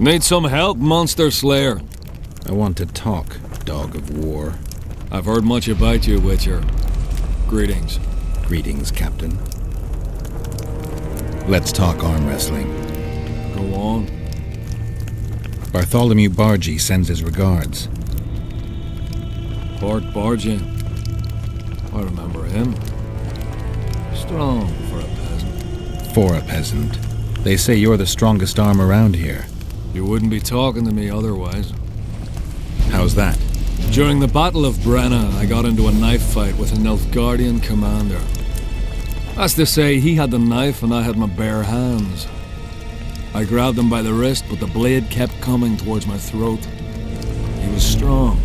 Need some help, Monster Slayer? I want to talk, dog of war. I've heard much about you, Witcher. Greetings. Greetings, Captain. Let's talk arm wrestling. Go on. Bartholomew Bargy sends his regards. Bart Bargy. I remember him. Strong for a peasant. For a peasant. They say you're the strongest arm around here. You wouldn't be talking to me otherwise. How's that? During the Battle of Brenna, I got into a knife fight with an Nilfgaardian commander. That's to say, he had the knife and I had my bare hands. I grabbed him by the wrist, but the blade kept coming towards my throat. He was strong,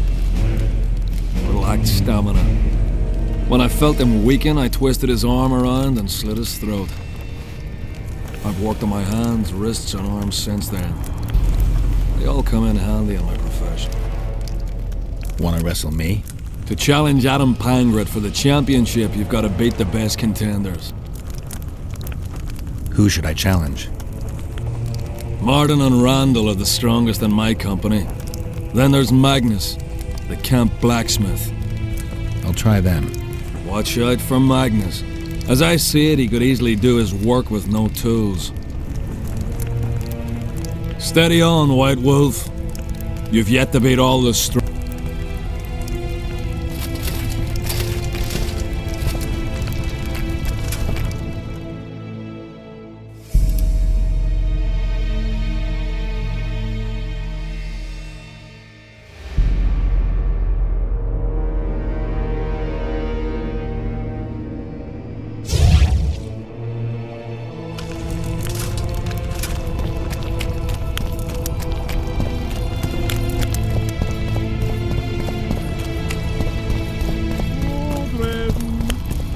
but lacked stamina. When I felt him weaken, I twisted his arm around and slit his throat. I've worked on my hands, wrists, and arms since then. They all come in handy in my profession. Want to wrestle me? To challenge Adam Pangret for the championship, you've got to beat the best contenders. Who should I challenge? Martin and Randall are the strongest in my company. Then there's Magnus, the camp blacksmith. I'll try them. Watch out for Magnus. As I see it, he could easily do his work with no tools. Steady on, White Wolf. You've yet to beat all the strong.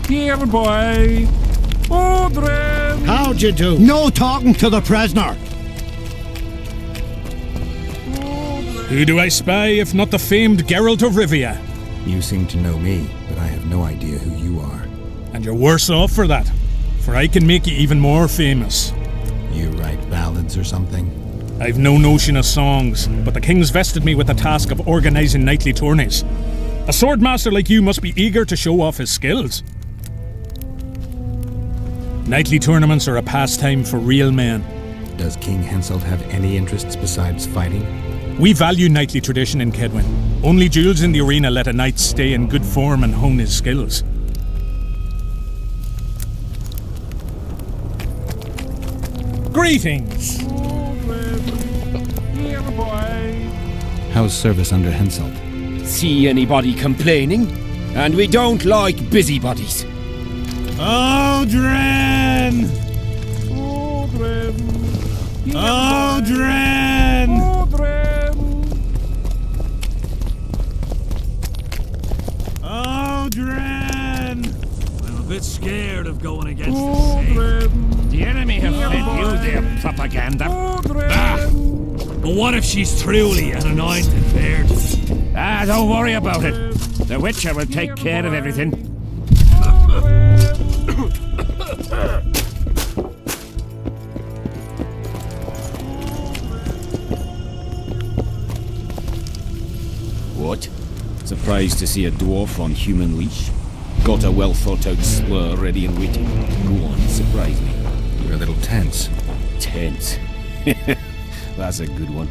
Here, boy. Audrey. How'd you do? No talking to the prisoner. Who do I spy if not the famed Geralt of Rivia? You seem to know me, but I have no idea who you are. And you're worse off for that, for I can make you even more famous. You write ballads or something? I've no notion of songs, but the king's vested me with the task of organising knightly tourneys. A swordmaster like you must be eager to show off his skills. Knightly tournaments are a pastime for real men. Does King Henselt have any interests besides fighting? We value knightly tradition in Kaedwen. Only duels in the arena let a knight stay in good form and hone his skills. Greetings! Here, boy. How's service under Henselt? See anybody complaining? And we don't like busybodies. Audren! Audren! Audren! Audren! I'm a bit scared of going against the same. The enemy have fed you their propaganda. But what if she's truly an anointed virgin? Don't worry about it. The Witcher will take care of everything. What? Surprised to see a dwarf on human leash? Got a well-thought-out slur ready and waiting. Go on, surprise me. You're a little tense. Tense. That's a good one.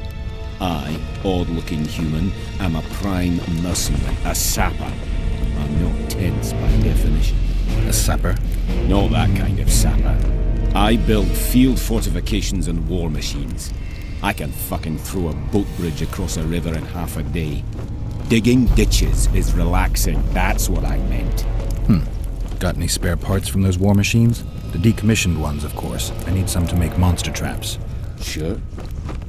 I, odd-looking human, am a prime mercenary, a sapper. I'm not tense by definition. A sapper? Not that kind of sapper. I build field fortifications and war machines. I can fucking throw a boat bridge across a river in half a day. Digging ditches is relaxing, that's what I meant. Got any spare parts from those war machines? The decommissioned ones, of course. I need some to make monster traps. Sure.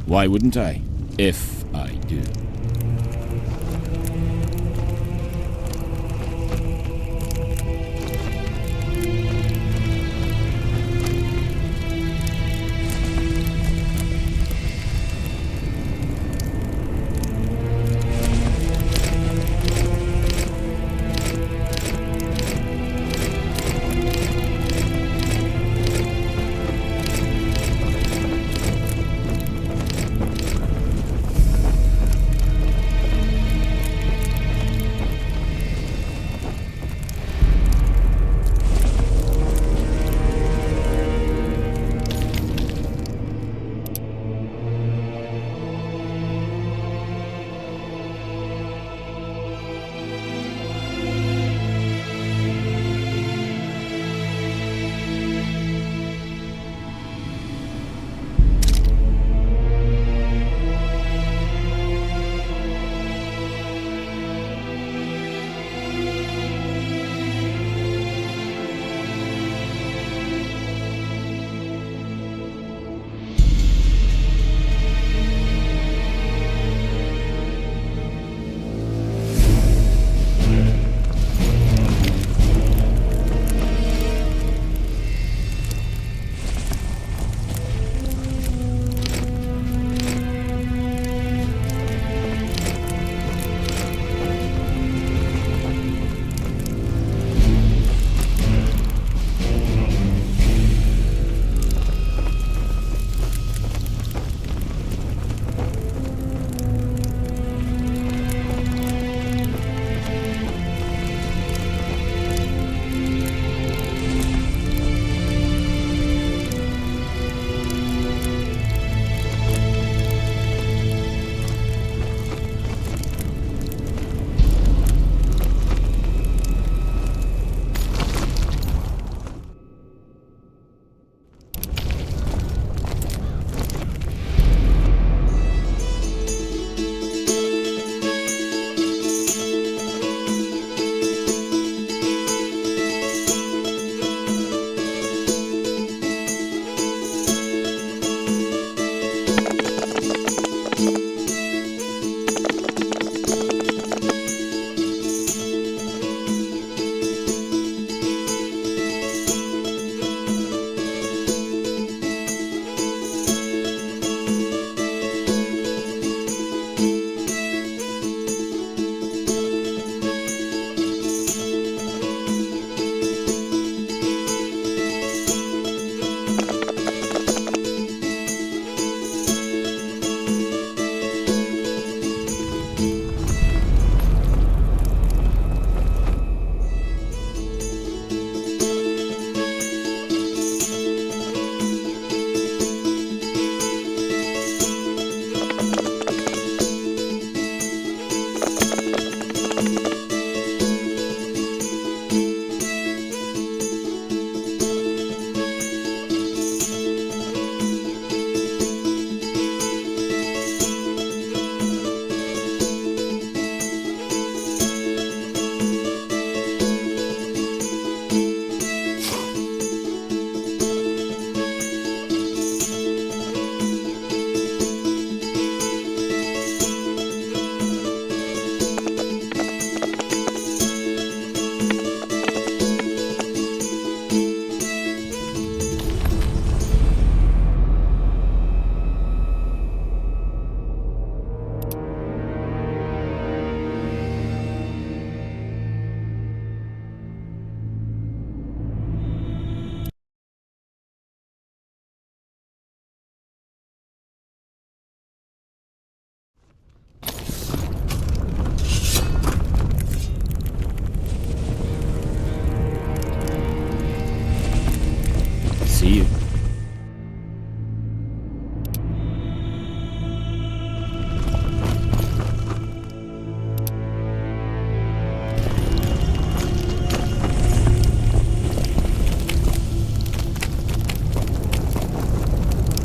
Why wouldn't I? If I do.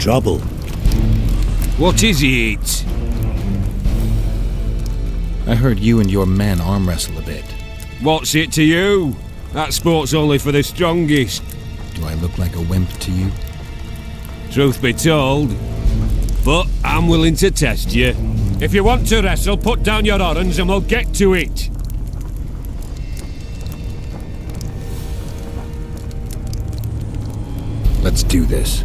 trouble. What is it? I heard you and your men arm wrestle a bit. What's it to you? That sport's only for the strongest. Do I look like a wimp to you? Truth be told. But I'm willing to test you. If you want to wrestle, put down your orange and we'll get to it. Let's do this.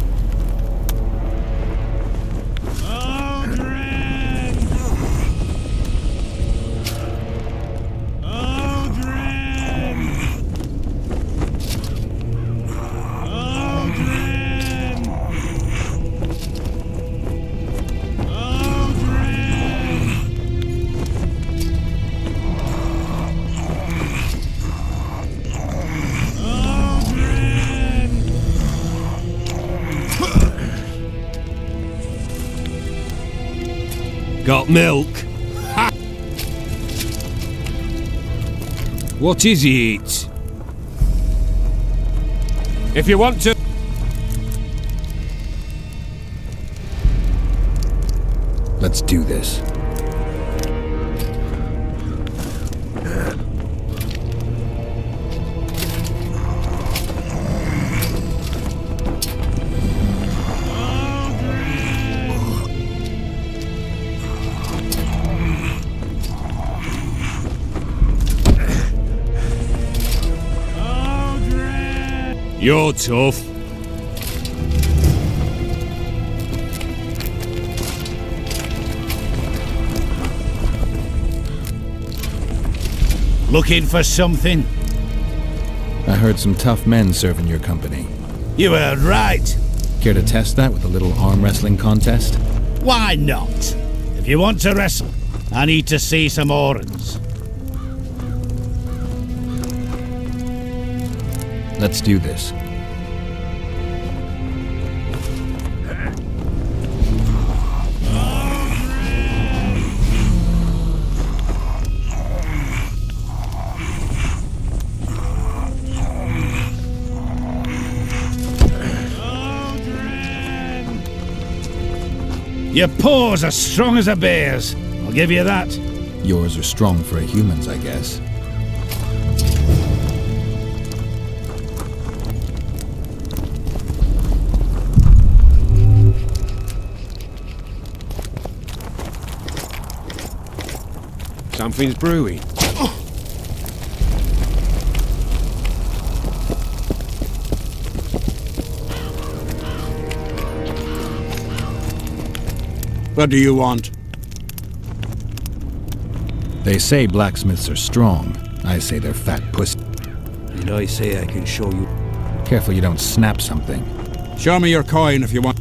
Got milk? Ha! What is it? If you want to... Let's do this. You're tough. Looking for something? I heard some tough men serve in your company. You heard right. Care to test that with a little arm wrestling contest? Why not? If you want to wrestle, I need to see some horns. Let's do this. Your paws are strong as a bear's. I'll give you that. Yours are strong for a human's, I guess. Something's brewing. What do you want? They say blacksmiths are strong. I say they're fat pussy. And I say I can show you. Careful you don't snap something. Show me your coin if you want.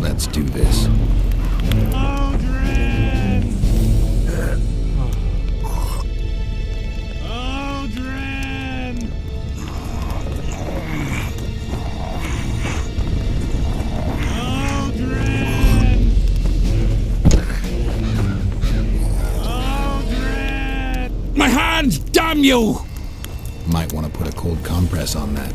Let's do this. My hands, damn you! Might want to put a cold compress on that.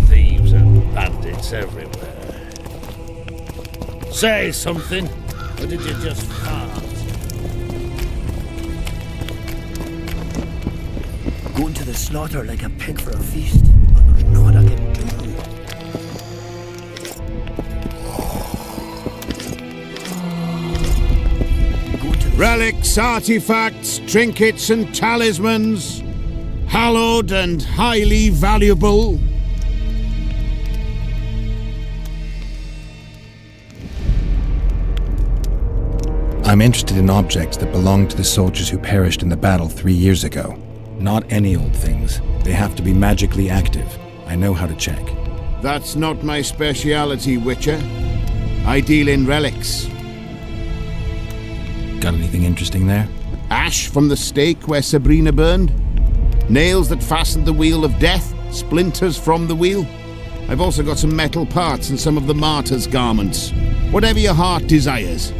Thieves and bandits everywhere. Say something, or did you just fart? Going to the slaughter like a pig for a feast, but there's naught I can do. Relics, artifacts, trinkets and talismans, hallowed and highly valuable. I'm interested in objects that belong to the soldiers who perished in the battle 3 years ago. Not any old things. They have to be magically active. I know how to check. That's not my speciality, Witcher. I deal in relics. Got anything interesting there? Ash from the stake where Sabrina burned. Nails that fastened the wheel of death. Splinters from the wheel? I've also got some metal parts and some of the martyr's garments. Whatever your heart desires.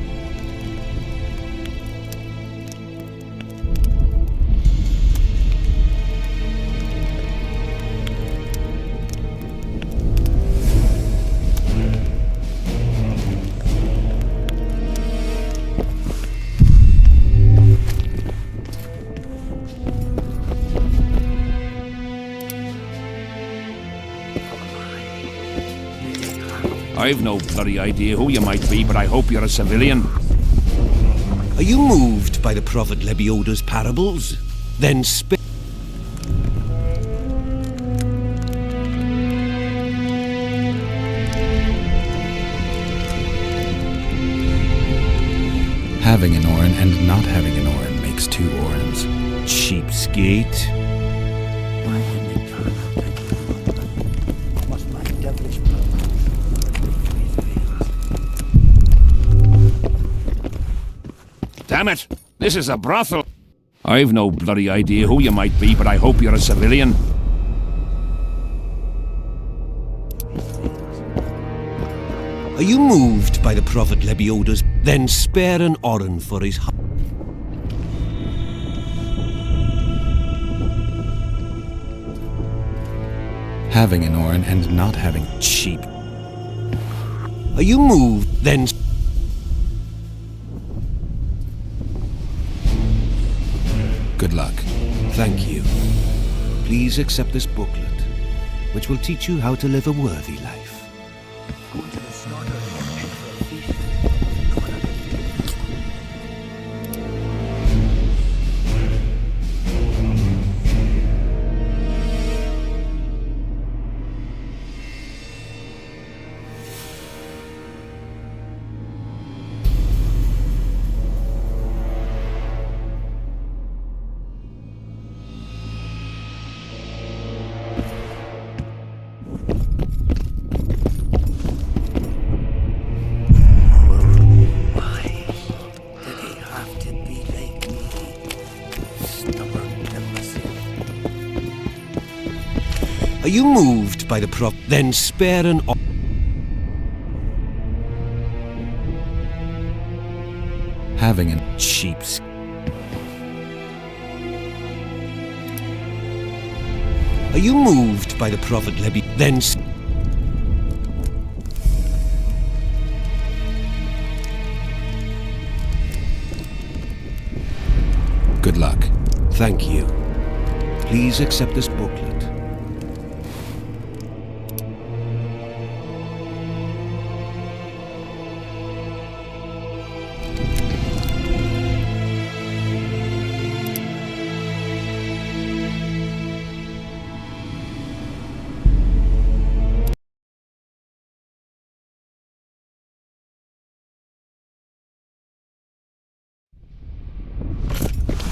I've no bloody idea who you might be, but I hope you're a civilian. Are you moved by the prophet Lebioda's parables? Then spit. Having an Orin and not having an Orin makes two Orins. Cheapskate. My heavenly Father, must my devilish Damn it! This is a brothel! I've no bloody idea who you might be, but I hope you're a civilian. Are you moved by the prophet Lebioda's? Then spare an Orin for his heart. Having an Orin and not having Cheap. Are you moved? Then good luck. thank you. Please accept this booklet, which will teach you how to live a worthy life. go to the slaughter like a pig for a feast. No one Are you moved by the prophet? Then spare an Orin. Having an Cheaps. Are you moved by the prophet Lebi? Then good luck. thank you. Please accept this booklet.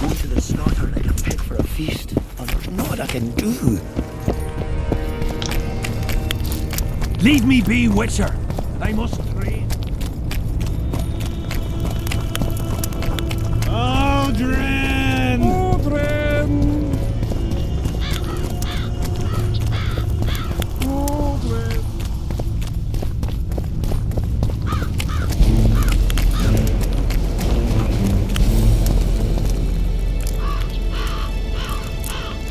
go to the slaughter like a pig for a feast. Oh, there's not what I can do. Leave me be, Witcher. I must train. Aldrin! Aldrin! Aldrin!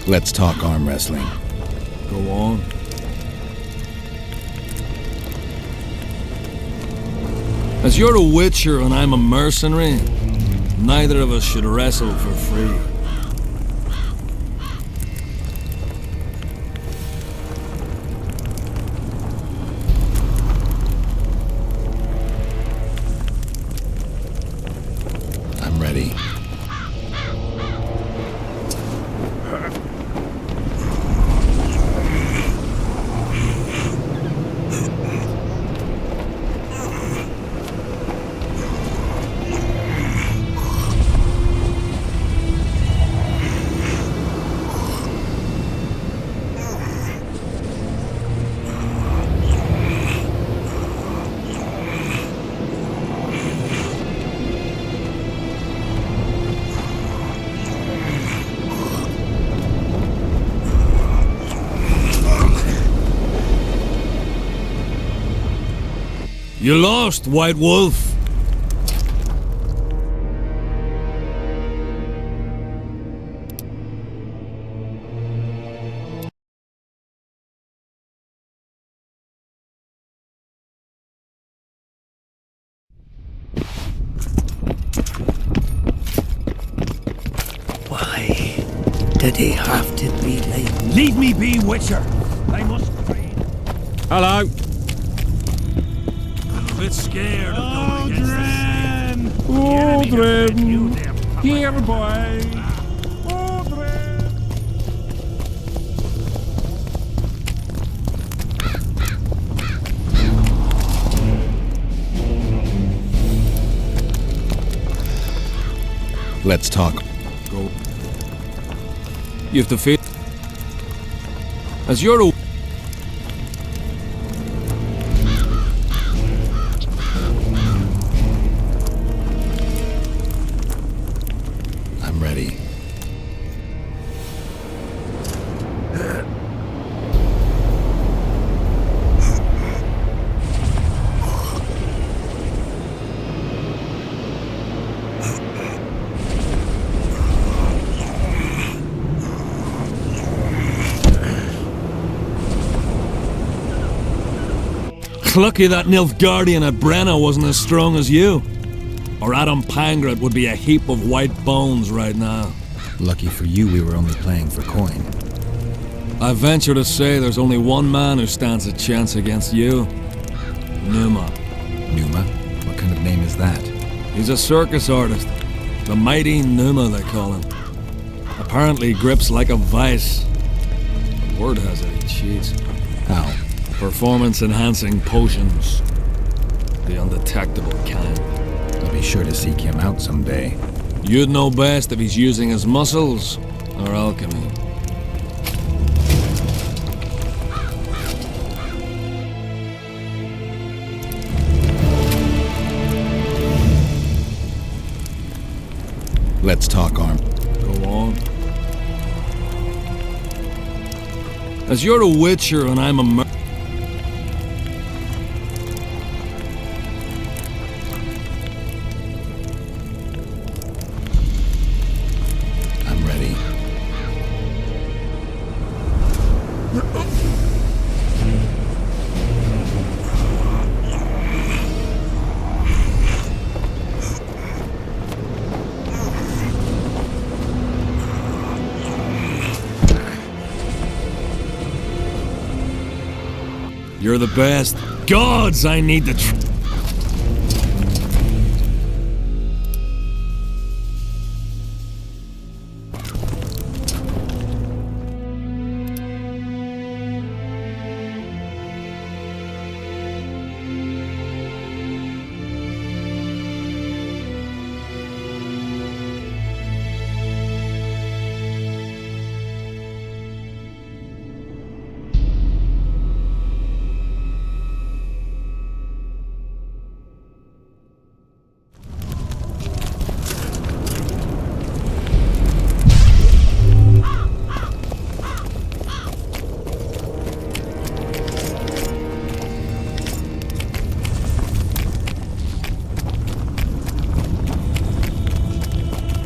Let's talk arm wrestling. Go on. As you're a witcher and I'm a mercenary, neither of us should wrestle for free. I'm ready. You lost, White Wolf. Why did he have to be late? Leave me be, Witcher! I must train. Hello. I'm a bit scared of going against Aldrin! Here, boy! Aldrin! Let's talk. Go. You have to feel. As you're a. I'm ready. Lucky that Nilfgaardian at Brenna wasn't as strong as you. Or Adam Pangrat would be a heap of white bones right now. Lucky for you, we were only playing for coin. I venture to say there's only one man who stands a chance against you. Numa. Numa? What kind of name is that? He's a circus artist. The mighty Numa, they call him. Apparently grips like a vice. The word has it, he cheats. How? Performance-enhancing potions. The undetectable kind. I'll be sure to seek him out someday. You'd know best if he's using his muscles or alchemy. Let's talk, Arm. Go on. As you're a witcher and I'm a I'm ready. You're the best. Gods, I need the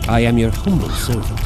I am your humble servant.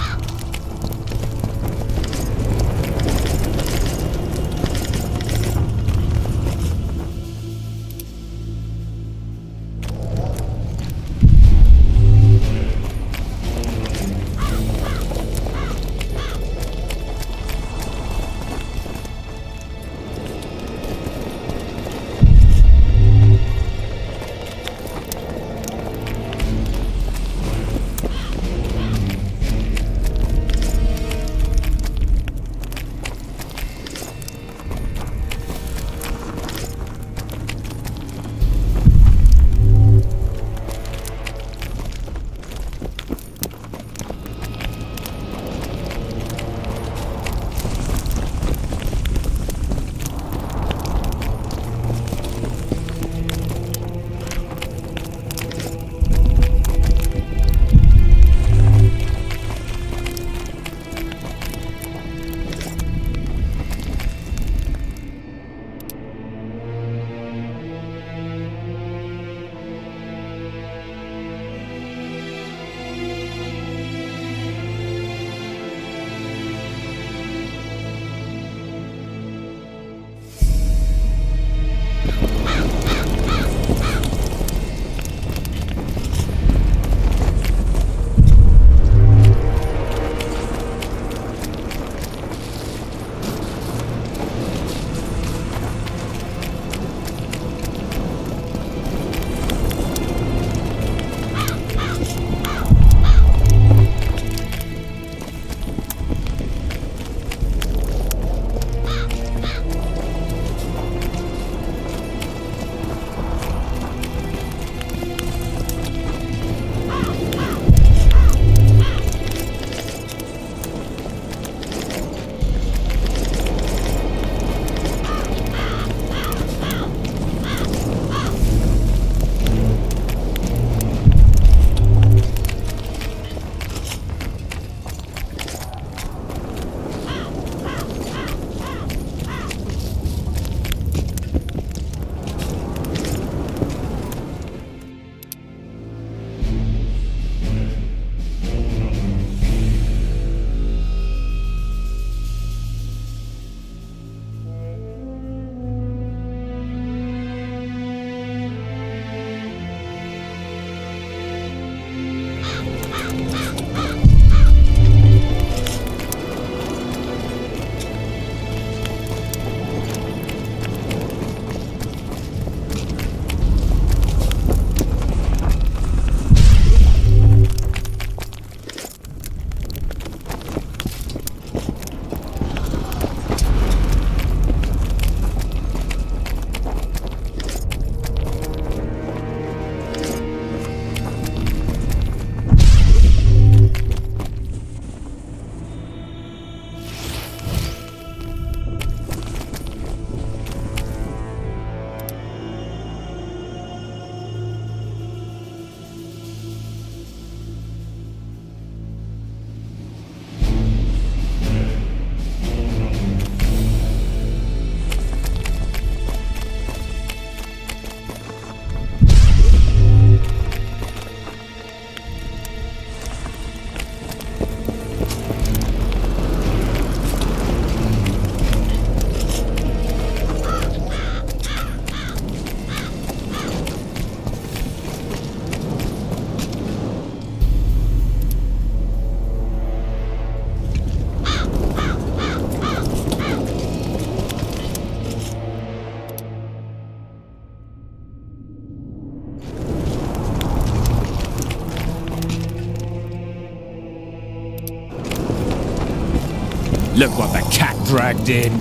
Look what the cat dragged in.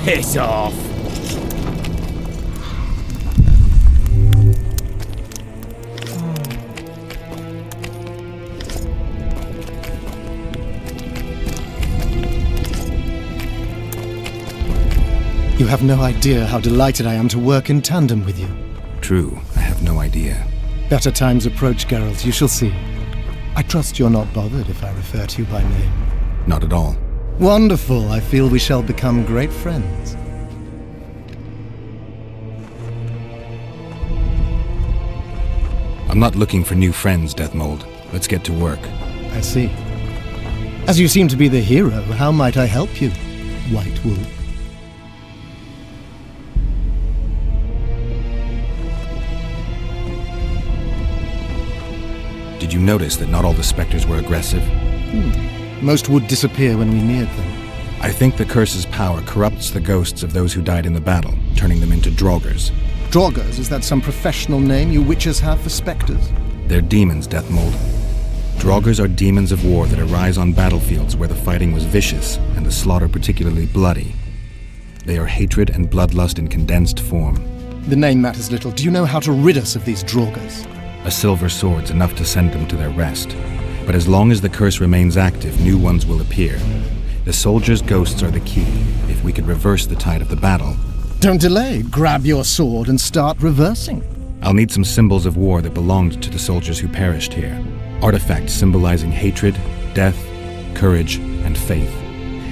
Piss off. You have no idea how delighted I am to work in tandem with you. True, I have no idea. Better times approach, Geralt, you shall see. I trust you're not bothered if I refer to you by name. Not at all. Wonderful, I feel we shall become great friends. I'm not looking for new friends, Deathmold. Let's get to work. I see. As you seem to be the hero, how might I help you, White Wolf? Did you notice that not all the specters were aggressive? Most would disappear when we neared them. I think the curse's power corrupts the ghosts of those who died in the battle, turning them into Draugrs. Draugrs, is that some professional name you witches have for specters? They're demons, Deathmold. Draugrs are demons of war that arise on battlefields where the fighting was vicious and the slaughter particularly bloody. They are hatred and bloodlust in condensed form. The name matters little. Do you know how to rid us of these Draugrs? A silver sword's enough to send them to their rest. But as long as the curse remains active, new ones will appear. The soldiers' ghosts are the key. If we could reverse the tide of the battle... Don't delay. Grab your sword and start reversing. I'll need some symbols of war that belonged to the soldiers who perished here. Artifacts symbolizing hatred, death, courage, and faith.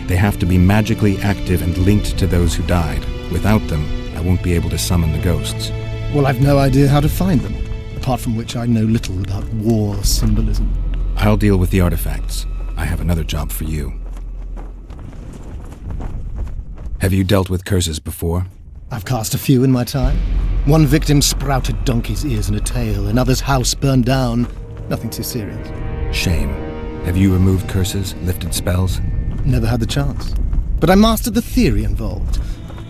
They have to be magically active and linked to those who died. Without them, I won't be able to summon the ghosts. Well, I've no idea how to find them. Apart from which I know little about war symbolism. I'll deal with the artifacts. I have another job for you. Have you dealt with curses before? I've cast a few in my time. One victim sprouted donkey's ears and a tail, another's house burned down. Nothing too serious. Shame. Have you removed curses, lifted spells? Never had the chance. But I mastered the theory involved.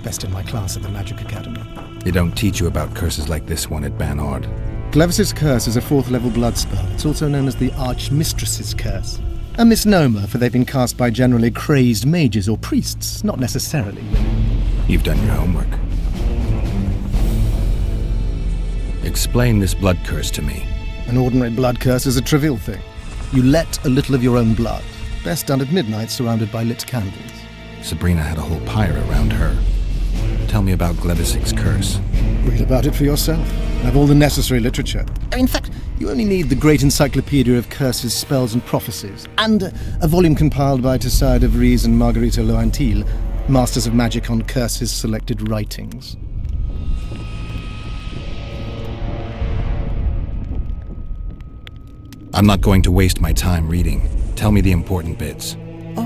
Best in my class at the Magic Academy. They don't teach you about curses like this one at Banord. Glevis's Curse is a 4th level blood spell. It's also known as the Archmistress's Curse. A misnomer, for they've been cast by generally crazed mages or priests, not necessarily women. You've done your homework. Explain this blood curse to me. An ordinary blood curse is a trivial thing. You let a little of your own blood. Best done at midnight, surrounded by lit candles. Sabrina had a whole pyre around her. Tell me about Glevis's Curse. Read about it for yourself. I have all the necessary literature. In fact, you only need the Great Encyclopedia of Curses, Spells and Prophecies, and a volume compiled by Tessard de Vries and Marguerite Loantil, Masters of Magic on Curses Selected Writings. I'm not going to waste my time reading. Tell me the important bits. Oh,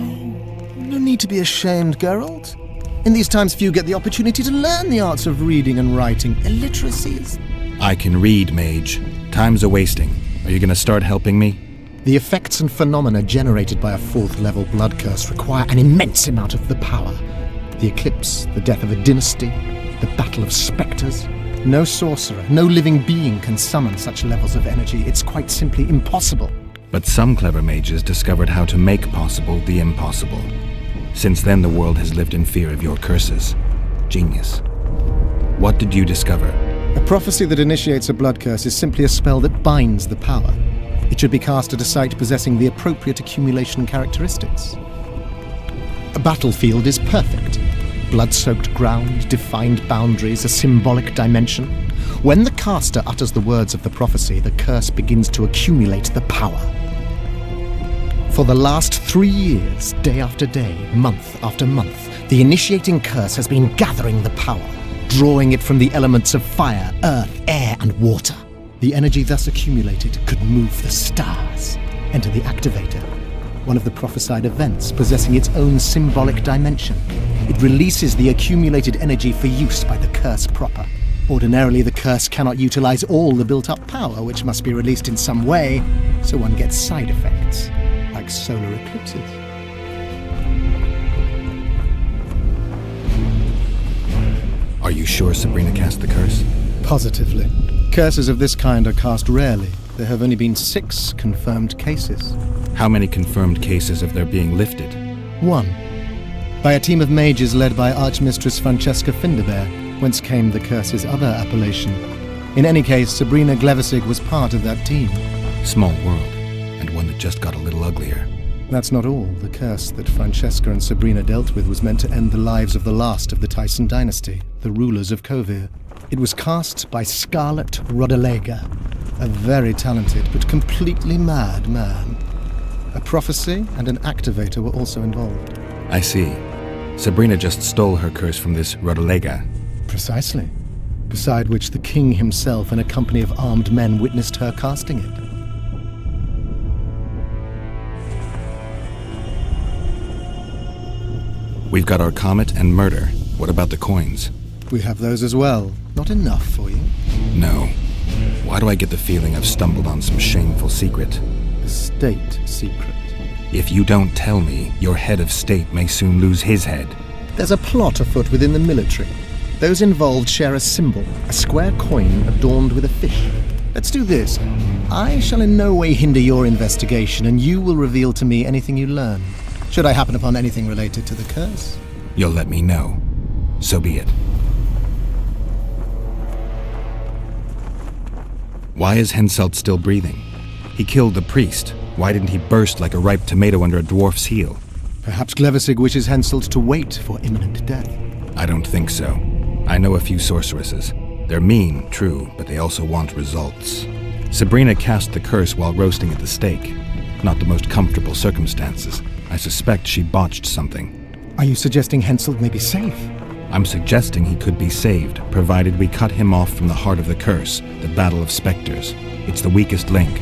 no need to be ashamed, Geralt. In these times, few get the opportunity to learn the arts of reading and writing. Illiteracies. I can read, mage. Time's a-wasting. Are you going to start helping me? The effects and phenomena generated by a 4th level blood curse require an immense amount of the power. The eclipse, the death of a dynasty, the battle of spectres. No sorcerer, no living being can summon such levels of energy. It's quite simply impossible. But some clever mages discovered how to make possible the impossible. Since then, the world has lived in fear of your curses. Genius. What did you discover? A prophecy that initiates a blood curse is simply a spell that binds the power. It should be cast at a site possessing the appropriate accumulation characteristics. A battlefield is perfect. Blood-soaked ground, defined boundaries, a symbolic dimension. When the caster utters the words of the prophecy, the curse begins to accumulate the power. For the last 3 years, day after day, month after month, the initiating curse has been gathering the power, drawing it from the elements of fire, earth, air, and water. The energy thus accumulated could move the stars. Enter the activator, one of the prophesied events possessing its own symbolic dimension. It releases the accumulated energy for use by the curse proper. Ordinarily, the curse cannot utilize all the built-up power, which must be released in some way, so one gets side effects. Like solar eclipses. Are you sure Sabrina cast the curse? Positively. Curses of this kind are cast rarely. There have only been 6 confirmed cases. How many confirmed cases of their being lifted? 1. By a team of mages led by Archmistress Francesca Finderbear, whence came the curse's other appellation. In any case, Sabrina Glevissig was part of that team. Small world, and one that just got a little uglier. That's not all. The curse that Francesca and Sabrina dealt with was meant to end the lives of the last of the Tyson dynasty, the rulers of Kovir. It was cast by Scarlet Rodalega, a very talented but completely mad man. A prophecy and an activator were also involved. I see. Sabrina just stole her curse from this Rodalega. Precisely. Beside which the king himself and a company of armed men witnessed her casting it. We've got our comet and murder. What about the coins? We have those as well. Not enough for you? No. Why do I get the feeling I've stumbled on some shameful secret? A state secret. If you don't tell me, your head of state may soon lose his head. There's a plot afoot within the military. Those involved share a symbol, a square coin adorned with a fish. Let's do this. I shall in no way hinder your investigation, and you will reveal to me anything you learn. Should I happen upon anything related to the curse? You'll let me know. So be it. Why is Henselt still breathing? He killed the priest. Why didn't he burst like a ripe tomato under a dwarf's heel? Perhaps Glevissig wishes Henselt to wait for imminent death. I don't think so. I know a few sorceresses. They're mean, true, but they also want results. Sabrina cast the curse while roasting at the stake. Not the most comfortable circumstances. I suspect she botched something. Are you suggesting Henselt may be safe? I'm suggesting he could be saved, provided we cut him off from the heart of the curse, the battle of specters. It's the weakest link.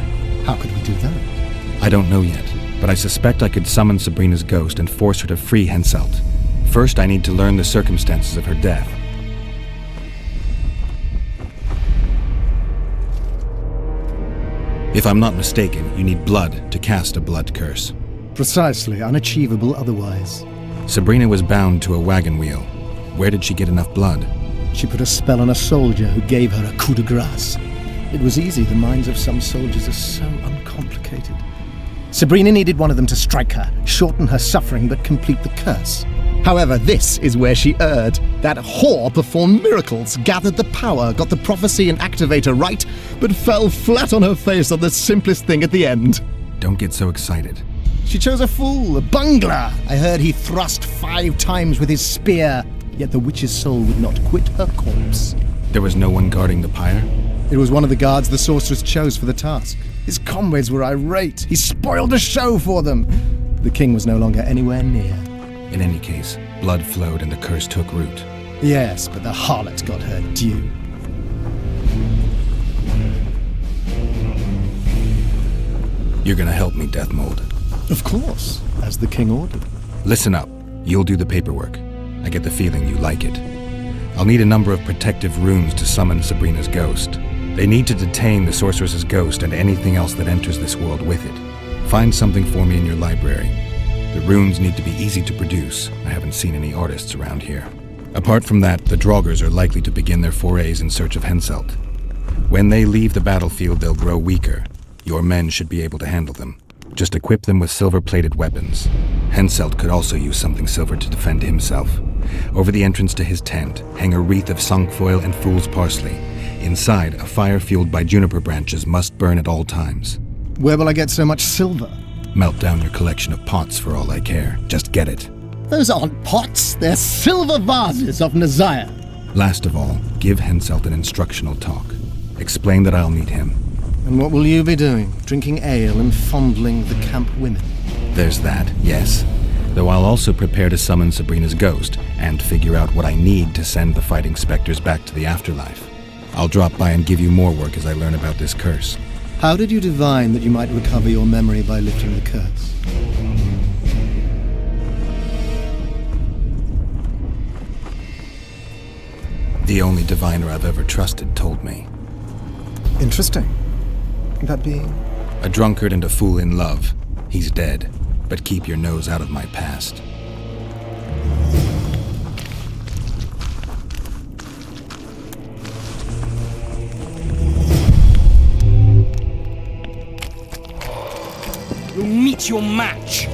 How could we do that? I don't know yet, but I suspect I could summon Sabrina's ghost and force her to free Henselt. First, I need to learn the circumstances of her death. If I'm not mistaken, you need blood to cast a blood curse. Precisely, unachievable otherwise. Sabrina was bound to a wagon wheel. Where did she get enough blood? She put a spell on a soldier who gave her a coup de grace. It was easy, the minds of some soldiers are so uncomplicated. Sabrina needed one of them to strike her, shorten her suffering, but complete the curse. However, this is where she erred. That whore performed miracles, gathered the power, got the prophecy and activator right, but fell flat on her face on the simplest thing at the end. Don't get so excited. She chose a fool, a bungler. I heard he thrust 5 times with his spear, yet the witch's soul would not quit her corpse. There was no one guarding the pyre? It was one of the guards the sorceress chose for the task. His comrades were irate. He spoiled the show for them. The king was no longer anywhere near. In any case, blood flowed and the curse took root. Yes, but the harlot got her due. You're gonna help me, Death Mold. Of course, as the king ordered. Listen up. You'll do the paperwork. I get the feeling you like it. I'll need a number of protective runes to summon Sabrina's ghost. They need to detain the sorceress's ghost and anything else that enters this world with it. Find something for me in your library. The runes need to be easy to produce. I haven't seen any artists around here. Apart from that, the Draugrs are likely to begin their forays in search of Henselt. When they leave the battlefield, they'll grow weaker. Your men should be able to handle them. Just equip them with silver-plated weapons. Henselt could also use something silver to defend himself. Over the entrance to his tent, hang a wreath of cinquefoil and fool's parsley. Inside, a fire fueled by juniper branches must burn at all times. Where will I get so much silver? Melt down your collection of pots for all I care. Just get it. Those aren't pots, they're silver vases of Nazaya. Last of all, give Henselt an instructional talk. Explain that I'll need him. And what will you be doing? Drinking ale and fondling the camp women? There's that, yes. Though I'll also prepare to summon Sabrina's ghost and figure out what I need to send the fighting specters back to the afterlife. I'll drop by and give you more work as I learn about this curse. How did you divine that you might recover your memory by lifting the curse? The only diviner I've ever trusted told me. Interesting. That being? A drunkard and a fool in love. He's dead, but keep your nose out of my past. You'll meet your match.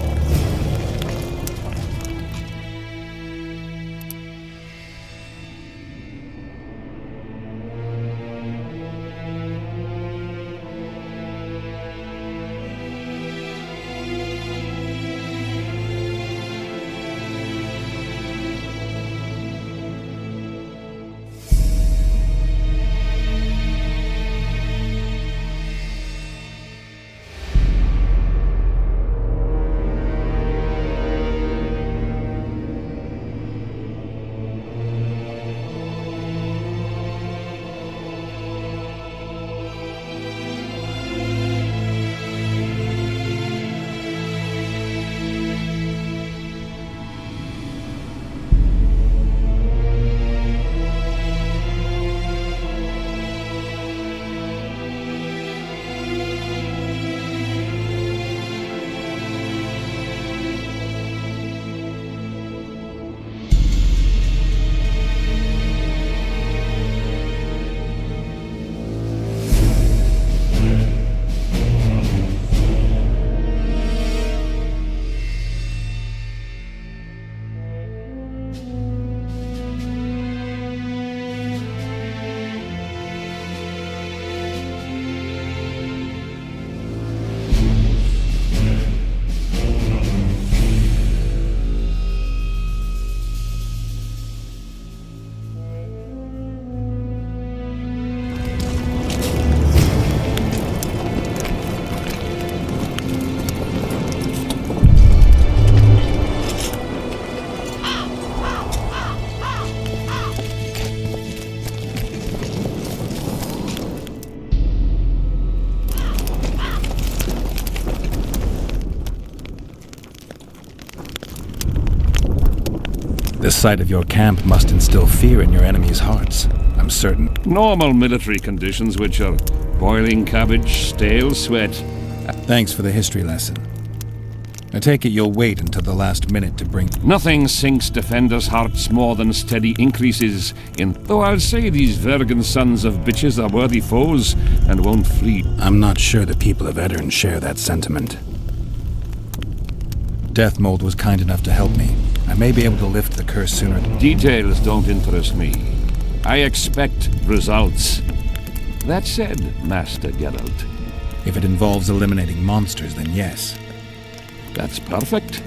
sight of your camp must instill fear in your enemies' hearts, I'm certain. Normal military conditions, which are boiling cabbage, stale sweat. Thanks for the history lesson. I take it you'll wait until the last minute to bring... Nothing sinks defenders' hearts more than steady increases in... Though I'll say these Vergan sons of bitches are worthy foes and won't flee. I'm not sure the people of Eddern share that sentiment. Death Mold was kind enough to help me. I may be able to lift the curse sooner. Details don't interest me. I expect results. That said, Master Geralt... If it involves eliminating monsters, then yes. That's perfect.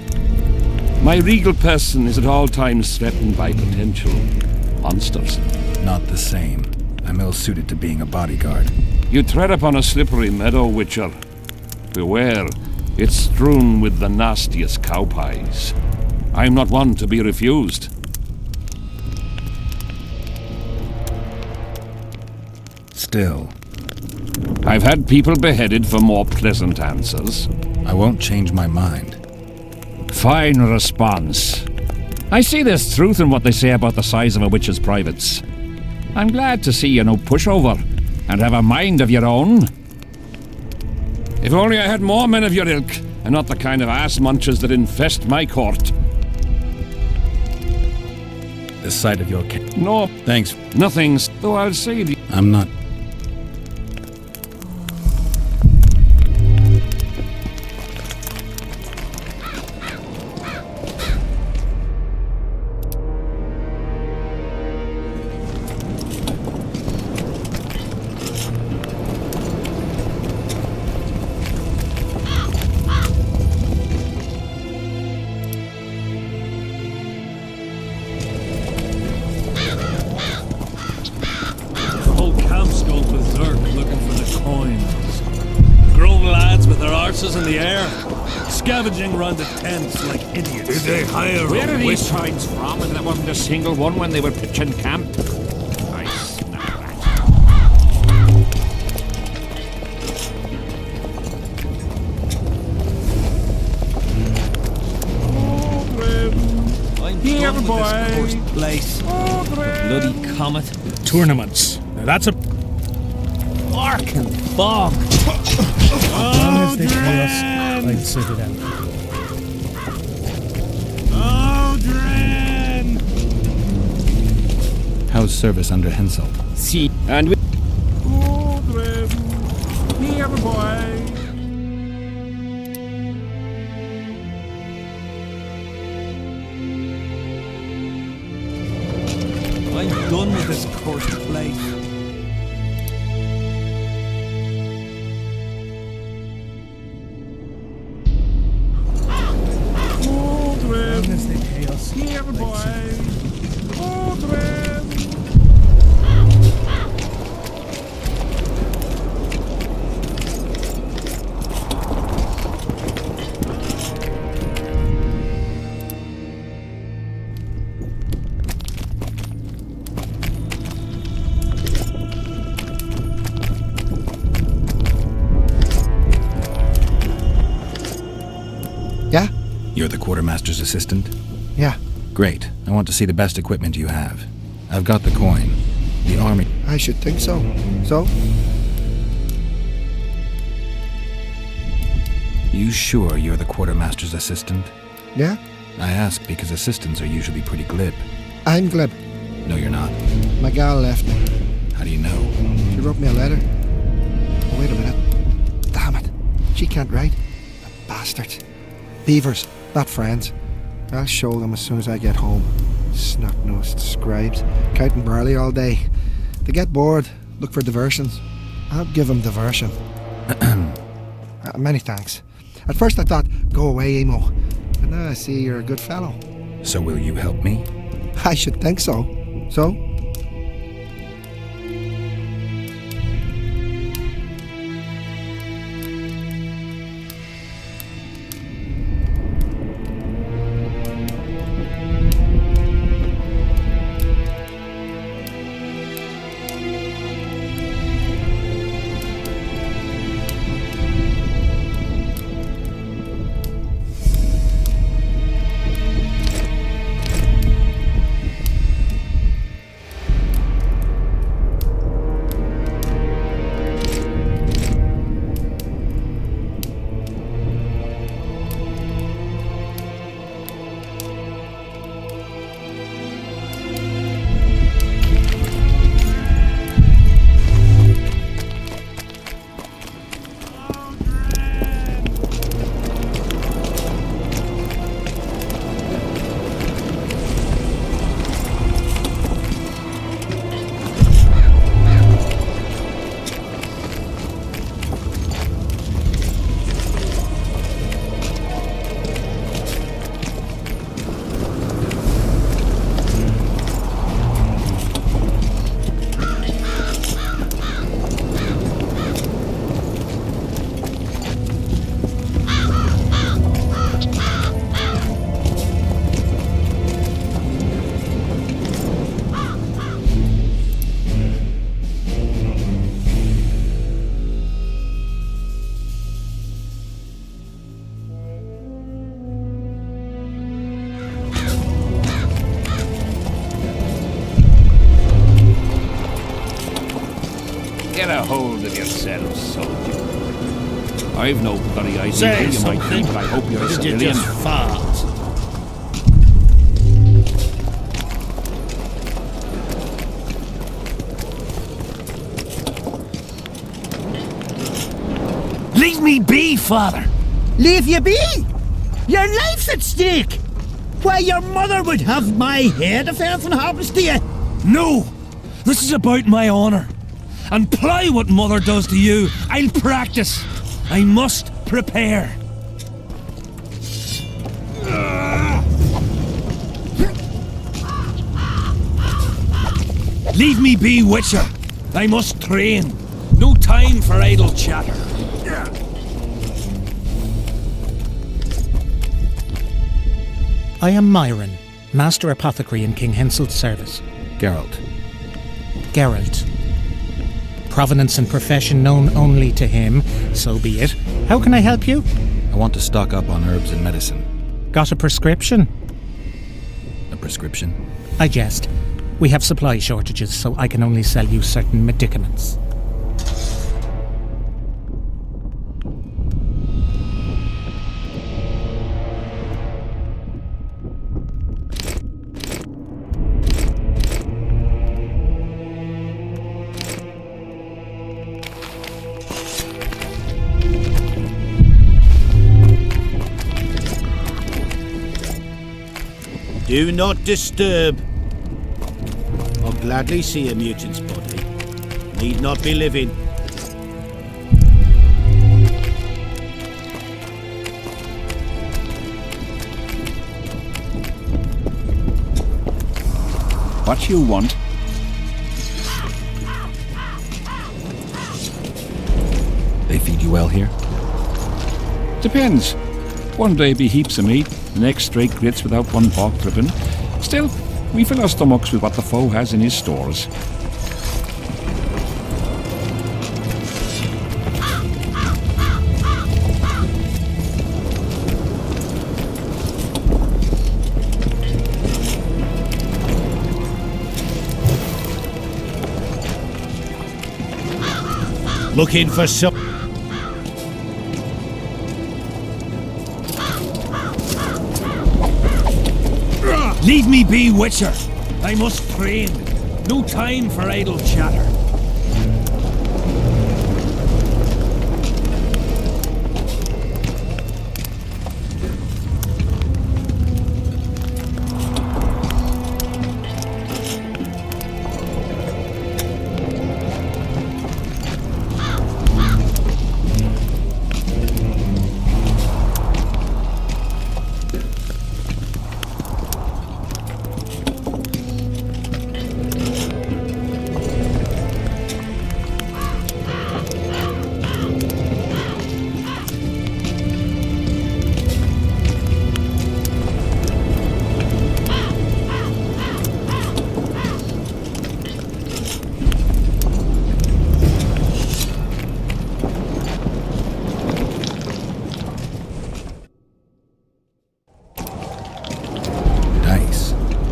My regal person is at all times threatened by potential monsters. Not the same. I'm ill-suited to being a bodyguard. You tread upon a slippery meadow, Witcher. Beware, it's strewn with the nastiest cow pies. I'm not one to be refused. Still. I've had people beheaded for more pleasant answers. I won't change my mind. Fine response. I see there's truth in what they say about the size of a witch's privates. I'm glad to see you're no pushover and have a mind of your own. If only I had more men of your ilk and not the kind of ass munchers that infest my court. The sight of your No. Thanks. Nothing's... Though I'll say the... I'm not... In the air, scavenging around the tents like idiots. Did they hire Where are these tribes from? And there wasn't a single one when they were pitching camp. I snap I'm here, boy. This cursed place. Bloody comet. Tournaments. Now that's a... Ark and fog. Oh, they I'd sit it out. Odrin! How's service under Hensel? See, and we... Odrin! Here, boy! I'm done with this cursed place. Here, boy! Yeah? You're the quartermaster's assistant? Yeah. Great. I want to see the best equipment you have. I've got the coin. The army... I should think so. So? You sure you're the quartermaster's assistant? Yeah? I ask because assistants are usually pretty glib. I'm glib. No, you're not. My gal left me. How do you know? She wrote me a letter. Oh, wait a minute. Damn it. She can't write. The bastards. Beavers, not friends. I'll show them as soon as I get home. Snot-nosed scribes, counting barley all day. They get bored, look for diversions. I'll give them diversion. Many thanks. At first I thought, go away, emo. But now I see you're a good fellow. So will you help me? I should think so. So? a hold of yourself, soldier. I've no bloody idea Say who you might be, something. but I hope you're a Did you civilian. just fart? Leave me be, father! Leave you be? Your life's at stake! Why, your mother would have my head if anything happens to you! No! This is about my honour. And ply what mother does to you, I'll practice. I must prepare. Leave me be, Witcher. I must train. No time for idle chatter. I am Myron, Master Apothecary in King Hensel's service. Geralt. Geralt. Provenance and profession known only to him, so be it. How can I help you? I want to stock up on herbs and medicine. Got a prescription? A prescription? I jest. We have supply shortages, so I can only sell you certain medicaments. Do not disturb. I'll gladly see a mutant's body. Need not be living. What you want? They feed you well here? Depends. One day be heaps of meat, the next straight grits without one pork dripping. Still, we fill our stomachs with what the foe has in his stores. Looking for some... Leave me be, Witcher. I must train. No time for idle chatter.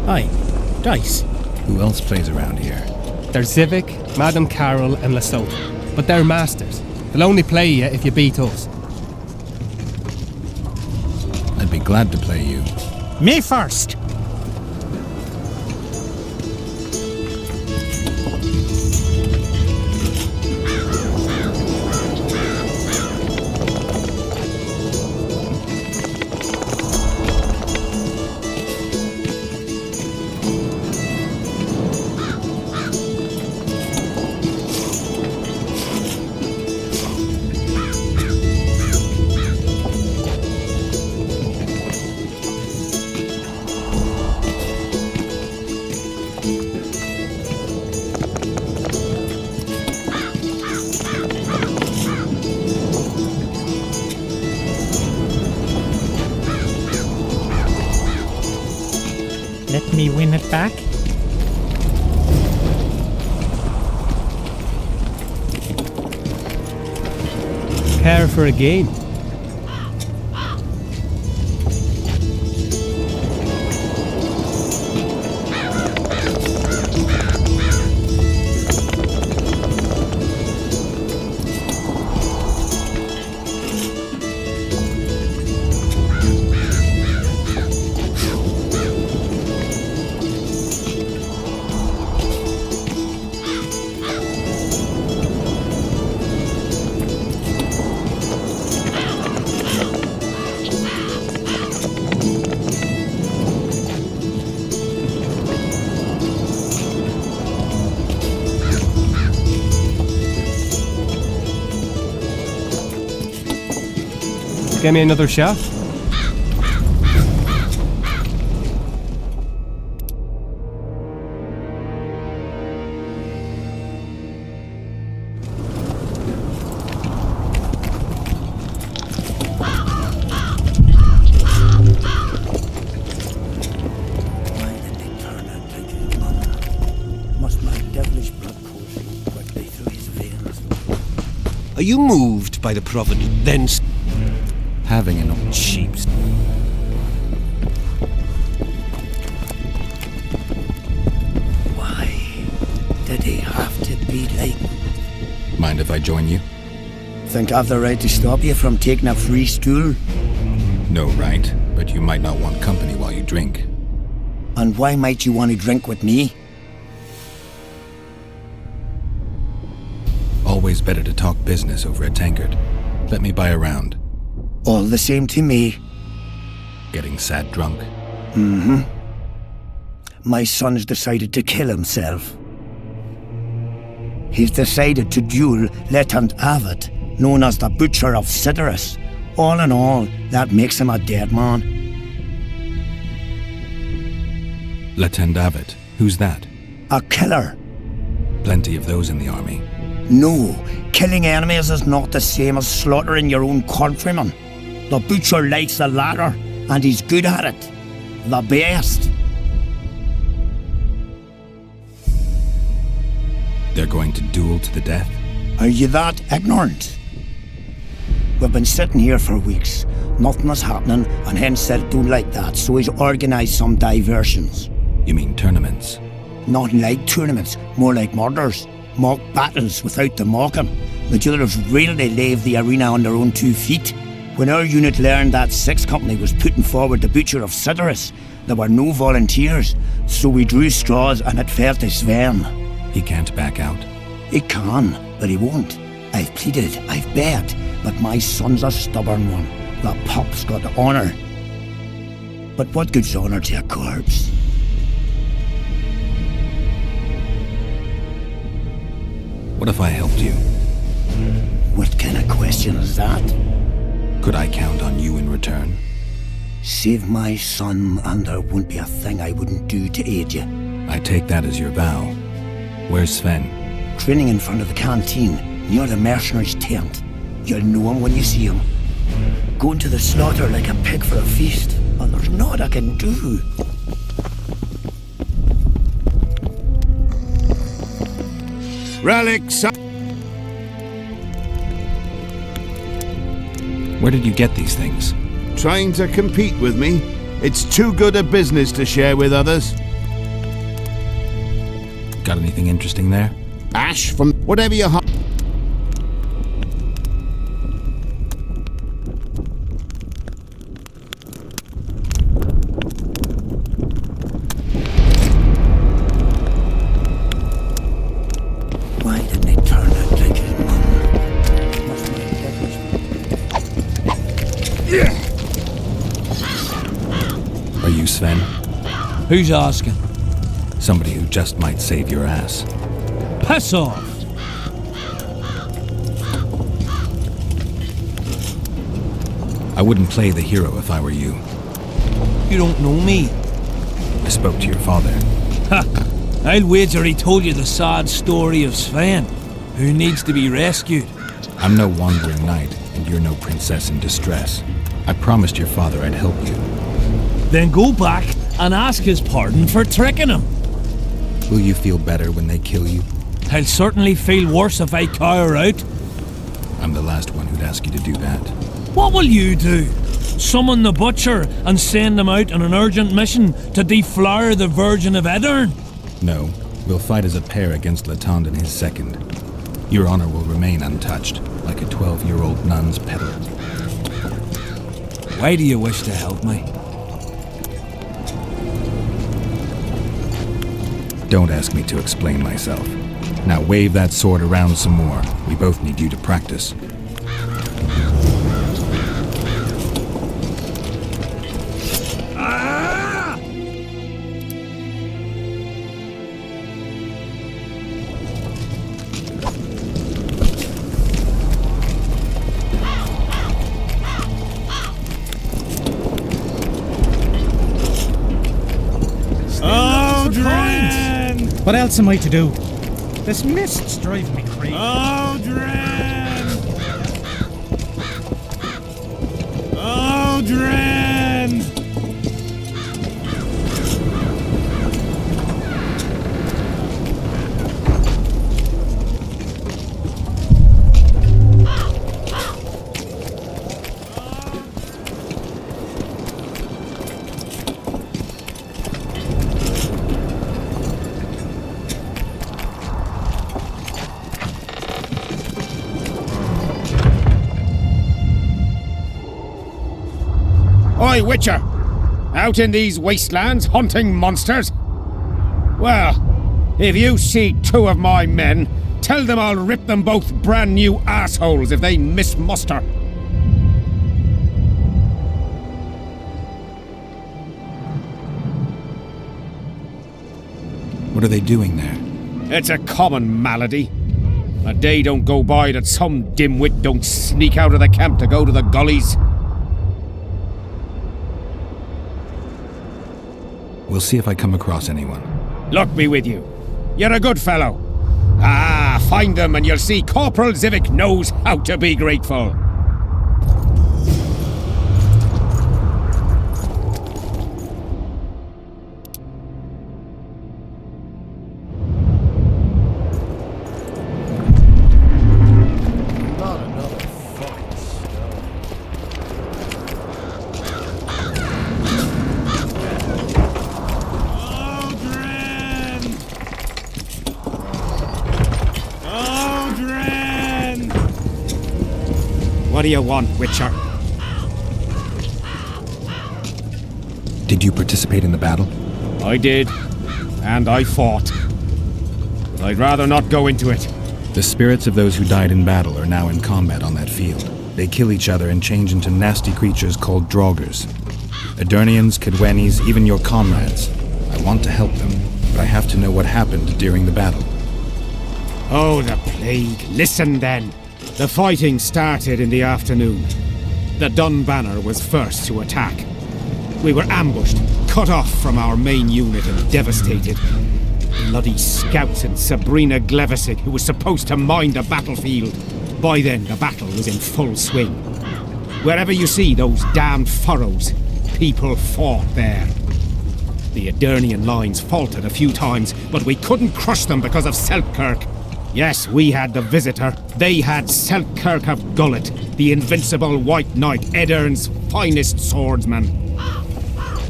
Aye, dice. Who else plays around here? There's Zivik, Madame Carol, and Lesotho. But they're masters. They'll only play you if you beat us. I'd be glad to play you. Me first! Let me win it back. Care for a game? Get me another shot. Are you moved by the providence? Having an old sheep. Why did he have to be like... Mind if I join you? Think I've the right to stop you from taking a free stool? No right, but you might not want company while you drink. And why might you want to drink with me? Always better to talk business over a tankard. Let me buy a round. All the same to me. Getting sad drunk. Mm-hmm. My son's decided to kill himself. He's decided to duel Letho, known as the Butcher of Citrus. All in all, that makes him a dead man. Letho, who's that? A killer. Plenty of those in the army. No, killing enemies is not the same as slaughtering your own countrymen. The Butcher likes the latter, and he's good at it. The best. They're going to duel to the death? Are you that ignorant? We've been sitting here for weeks. Nothing is happening, and hence said don't like that, so he's organised some diversions. You mean tournaments? Not like tournaments, more like murders. Mock battles without the mocking. The jailers really leave the arena on their own 2 feet. When our unit learned that 6th Company was putting forward the Butcher of Citrus, there were no volunteers, so we drew straws and it fell to Sven. He can't back out? He can, but he won't. I've pleaded, I've begged, but my son's a stubborn one. The pup's got honour. But what good's honour to a corpse? What if I helped you? What kind of question is that? Could I count on you in return? Save my son, and there won't be a thing I wouldn't do to aid you. I take that as your vow. Where's Sven? Training in front of the canteen, near the mercenary's tent. You'll know him when you see him. Going to the slaughter like a pig for a feast, and there's naught I can do. Relics. Where did you get these things? Trying to compete with me? It's too good a business to share with others. Got anything interesting there? Ash from whatever you have. Why didn't they turn out like his mum? Are you Sven? Who's asking? Somebody who just might save your ass. Piss off! I wouldn't play the hero if I were you. You don't know me. I spoke to your father. Ha! I'll wager he told you the sad story of Sven, who needs to be rescued. I'm no wandering knight, and you're no princess in distress. I promised your father I'd help you. Then go back and ask his pardon for tricking him. Will you feel better when they kill you? I'll certainly feel worse if I cower out. I'm the last one who'd ask you to do that. What will you do? Summon the Butcher and send him out on an urgent mission to deflower the Virgin of Edern? No, we'll fight as a pair against Letho and his second. Your honor will remain untouched, like a 12-year-old nun's pedal. Why do you wish to help me? Don't ask me to explain myself. Now wave that sword around some more. We both need you to practice. What else am I to do? This mist's driving me crazy. Aldrin! Aldrin! Oi, Witcher! Out in these wastelands hunting monsters? Well, if you see two of my men, tell them I'll rip them both brand new assholes if they miss muster. What are they doing there? It's a common malady. A day don't go by that some dimwit don't sneak out of the camp to go to the gullies. We'll see if I come across anyone. Luck be with you. You're a good fellow. Ah, find them and you'll see Corporal Zivik knows how to be grateful. What do you want, Witcher? Did you participate in the battle? I did, and I fought. But I'd rather not go into it. The spirits of those who died in battle are now in combat on that field. They kill each other and change into nasty creatures called Draugrs. Edirnians, Kaedwenis, even your comrades. I want to help them, but I have to know what happened during the battle. Oh, the plague. Listen then. The fighting started in the afternoon. The Dun Banner was first to attack. We were ambushed, cut off from our main unit and devastated. Bloody scouts and Sabrina Glevesig, who was supposed to mind the battlefield. By then, the battle was in full swing. Wherever you see those damned furrows, people fought there. The Edirnian lines faltered a few times, but we couldn't crush them because of Selkirk. Yes, we had the Visitor. They had Selkirk of Gullet, the invincible White Knight, Edirn's finest swordsman.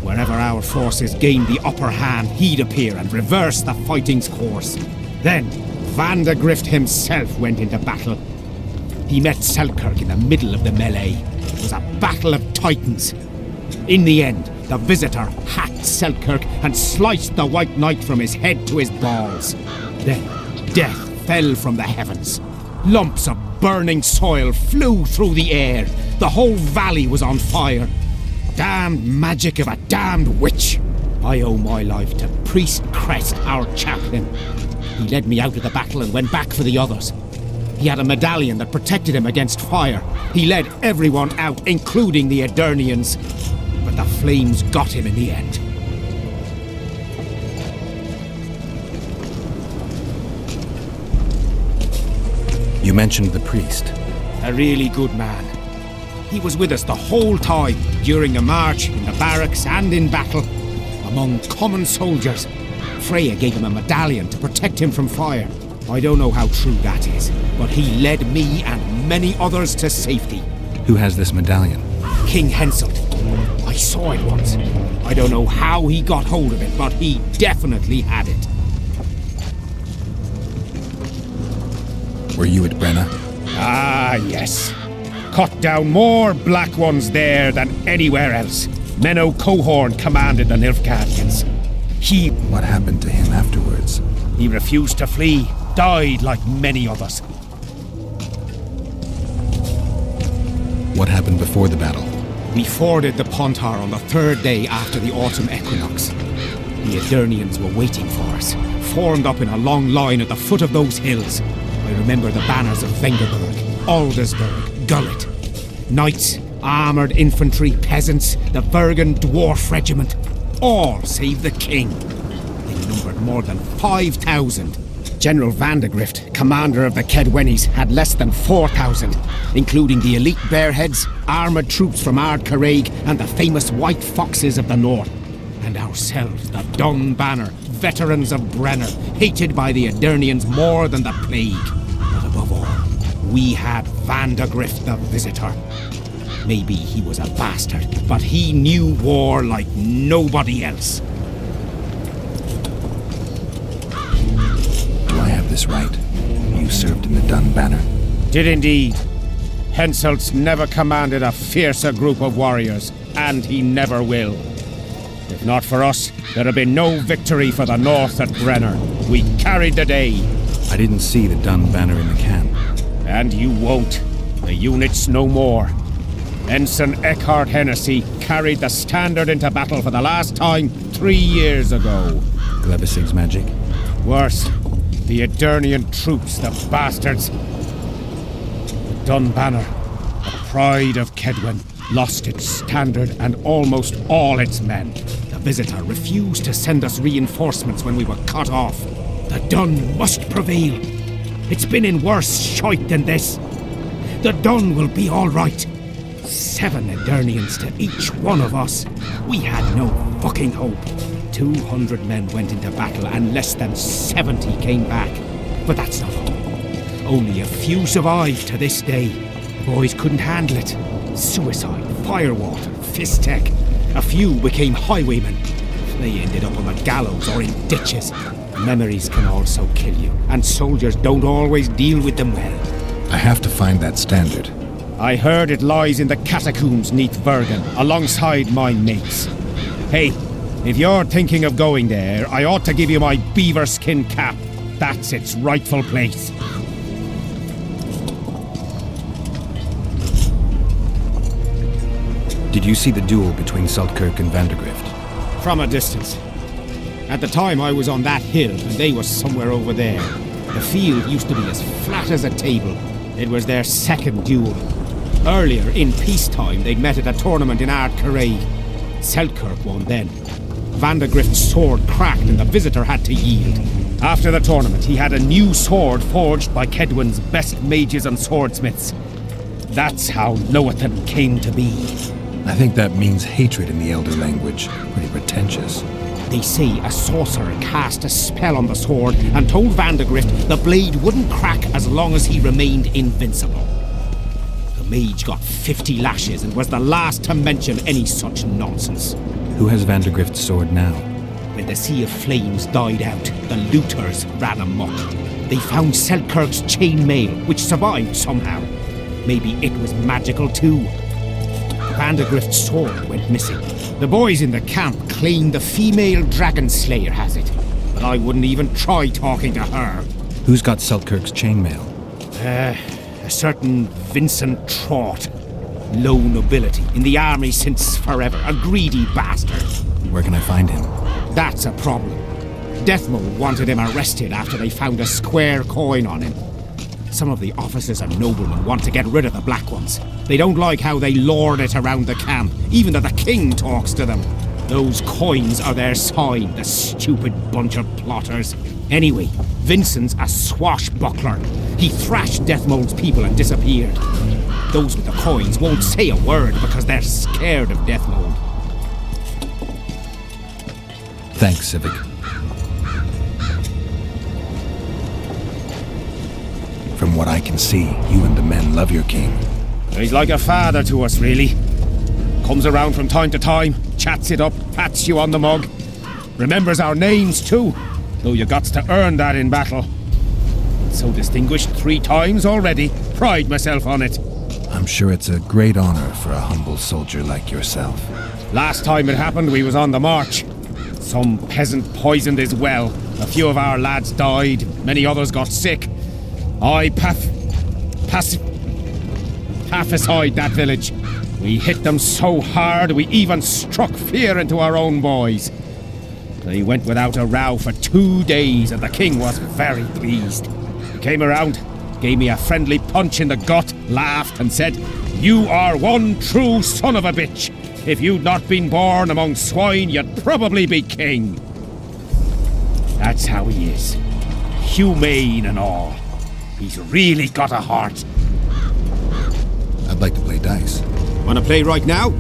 Wherever our forces gained the upper hand, he'd appear and reverse the fighting's course. Then, Van de Grift himself went into battle. He met Selkirk in the middle of the melee. It was a battle of titans. In the end, the Visitor hacked Selkirk and sliced the White Knight from his head to his balls. Then, death fell from the heavens. Lumps of burning soil flew through the air. The whole valley was on fire. Damned magic of a damned witch. I owe my life to Priest Crest, our chaplain. He led me out of the battle and went back for the others. He had a medallion that protected him against fire. He led everyone out, including the Edirnians. But the flames got him in the end. You mentioned the priest. A really good man. He was with us the whole time, during the march, in the barracks, and in battle. Among common soldiers. Freya gave him a medallion to protect him from fire. I don't know how true that is, but he led me and many others to safety. Who has this medallion? King Henselt. I saw it once. I don't know how he got hold of it, but he definitely had it. Were you at Brenna? Ah, yes. Cut down more Black Ones there than anywhere else. Menno Cohorn commanded the Nilfgaardians. What happened to him afterwards? He refused to flee, died like many others. What happened before the battle? We forded the Pontar on the third day after the autumn equinox. The Edirnians were waiting for us, formed up in a long line at the foot of those hills. I remember the banners of Vengerberg, Aldersburg, Gullet. Knights, armoured infantry, peasants, the Bergen Dwarf Regiment. All save the king. They numbered more than 5,000. General Vandegrift, commander of the Kaedwenis, had less than 4,000, including the elite Bearheads, armoured troops from Ard Caraig, and the famous White Foxes of the North. And ourselves, the Dun Banner, veterans of Brenner, hated by the Aedirnians more than the plague. But above all, we had Vandegrift the Visitor. Maybe he was a bastard, but he knew war like nobody else. Do I have this right? You served in the Dun Banner? Did indeed. Henselt's never commanded a fiercer group of warriors, and he never will. If not for us, there'd have been no victory for the North at Brenner. We carried the day. I didn't see the Dun Banner in the camp. And you won't. The unit's no more. Ensign Eckhart Hennessy carried the standard into battle for the last time 3 years ago. Glebisig's magic? Worse. The Aedirnian troops, the bastards. The Dun Banner, the pride of Kaedwen, lost its standard and almost all its men. The Visitor refused to send us reinforcements when we were cut off. The Dun must prevail. It's been in worse shite than this. The Dun will be all right. 7 Aedirnians to each one of us. We had no fucking hope. 200 men went into battle and less than 70 came back. But that's not all. Only a few survived to this day. The boys couldn't handle it. Suicide, firewater, fist tech. A few became highwaymen. They ended up on the gallows or in ditches. Memories can also kill you, and soldiers don't always deal with them well. I have to find that standard. I heard it lies in the catacombs neath Bergen, alongside my mates. Hey, if you're thinking of going there, I ought to give you my beaver skin cap. That's its rightful place. Did you see the duel between Selkirk and Vandegrift? From a distance. At the time I was on that hill, and they were somewhere over there. The field used to be as flat as a table. It was their second duel. Earlier, in peacetime, they'd met at a tournament in Ard Caraig. Selkirk won then. Vandegrift's sword cracked and the Visitor had to yield. After the tournament, he had a new sword forged by Kaedwen's best mages and swordsmiths. That's how Loathan came to be. I think that means hatred in the Elder language. Pretty pretentious. They say a sorcerer cast a spell on the sword and told Vandegrift the blade wouldn't crack as long as he remained invincible. The mage got 50 lashes and was the last to mention any such nonsense. Who has Vandegrift's sword now? When the Sea of Flames died out, the looters ran amok. They found Selkirk's chainmail, which survived somehow. Maybe it was magical too. Vandegrift's sword went missing. The boys in the camp claim the female dragon slayer has it, but I wouldn't even try talking to her. Who's got Selkirk's chainmail? A certain Vincent Trott. Low nobility, in the army since forever, a greedy bastard. Where can I find him? That's a problem. Deathmold wanted him arrested after they found a square coin on him. Some of the officers and noblemen want to get rid of the Black Ones. They don't like how they lord it around the camp, even though the king talks to them. Those coins are their sign, the stupid bunch of plotters. Anyway, Vincent's a swashbuckler. He thrashed Deathmold's people and disappeared. Those with the coins won't say a word because they're scared of Deathmold. Thanks, Civic. From what I can see, you and the men love your king. He's like a father to us, really. Comes around from time to time, chats it up, pats you on the mug. Remembers our names, too, though you gots to earn that in battle. So distinguished 3 times already. Pride myself on it. I'm sure it's a great honor for a humble soldier like yourself. Last time it happened, we was on the march. Some peasant poisoned his well. A few of our lads died, many others got sick. I pacified that village. We hit them so hard, we even struck fear into our own boys. They went without a row for 2 days, and the king was very pleased. He came around, gave me a friendly punch in the gut, laughed and said, "You are one true son of a bitch. If you'd not been born among swine, you'd probably be king." That's how he is. Humane and all. He's really got a heart. I'd like to play dice. Wanna play right now?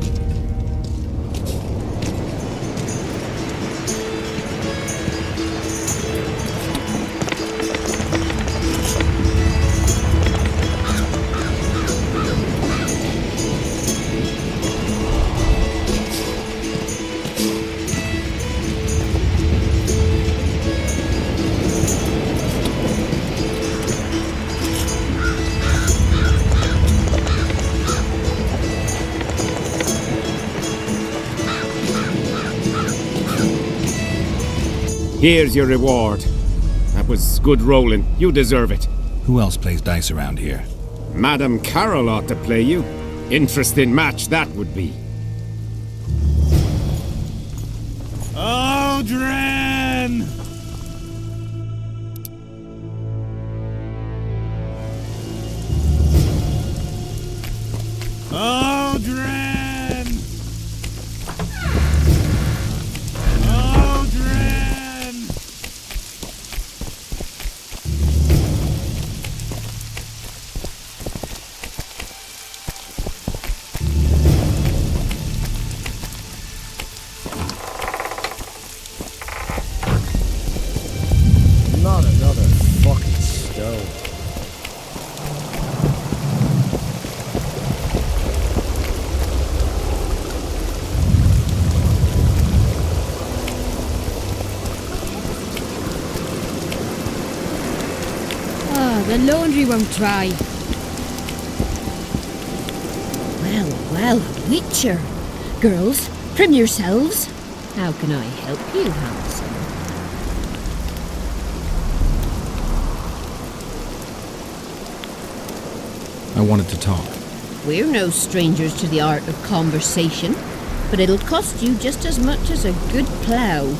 Here's your reward. That was good rolling. You deserve it. Who else plays dice around here? Madam Carol ought to play you. Interesting match that would be. Aldrin! Aldrin! Not another fucking stove. The laundry won't dry. Well, Witcher. Girls, trim yourselves. How can I help you, handsome? I wanted to talk. We're no strangers to the art of conversation, but it'll cost you just as much as a good plough.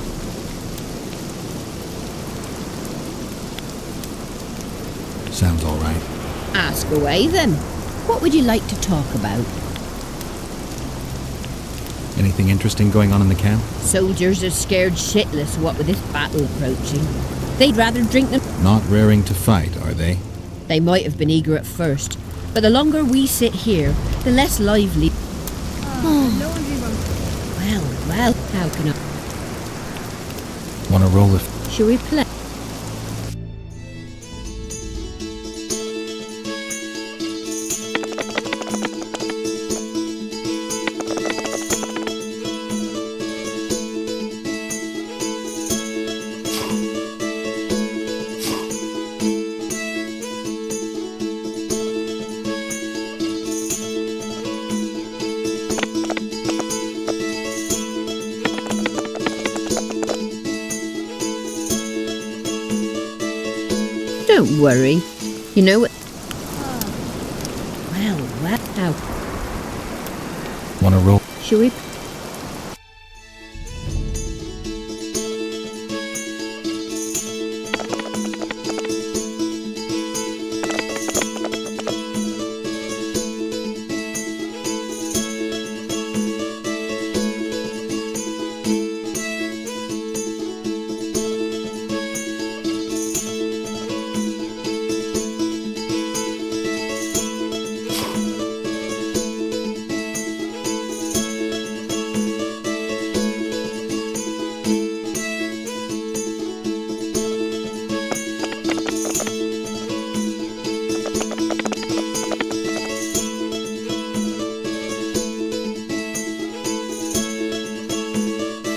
Sounds all right. Ask away, then. What would you like to talk about? Anything interesting going on in the camp? Soldiers are scared shitless what with this battle approaching. They'd rather drink than... Not raring to fight, are they? They might have been eager at first, but the longer we sit here, the less lively... Well, how can I... Want to roll it? Shall we play? Don't worry. You know what? Well, how? Want to roll? Shall we?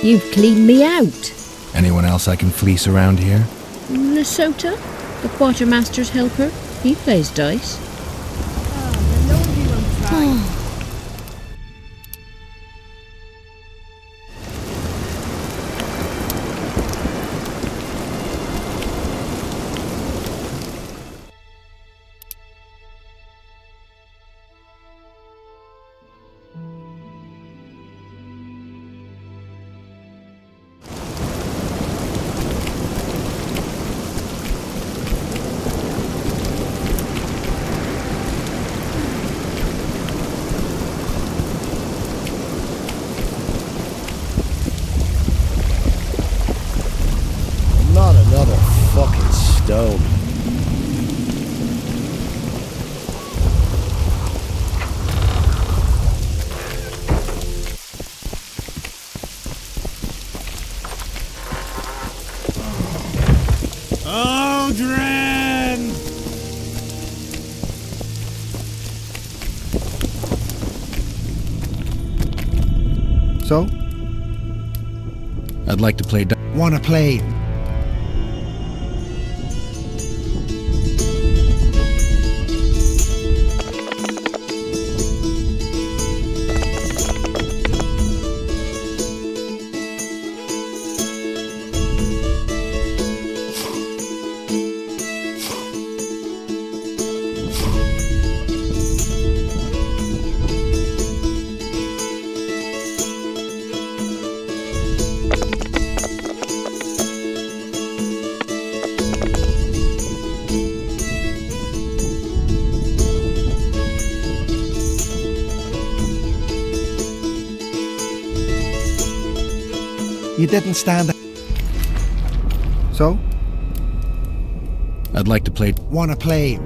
You've cleaned me out. Anyone else I can fleece around here? Lesotho, the quartermaster's helper. He plays dice. The laundry won't dry. So? I'd like to play... Wanna play? You didn't stand... So? I'd like to play... Wanna play?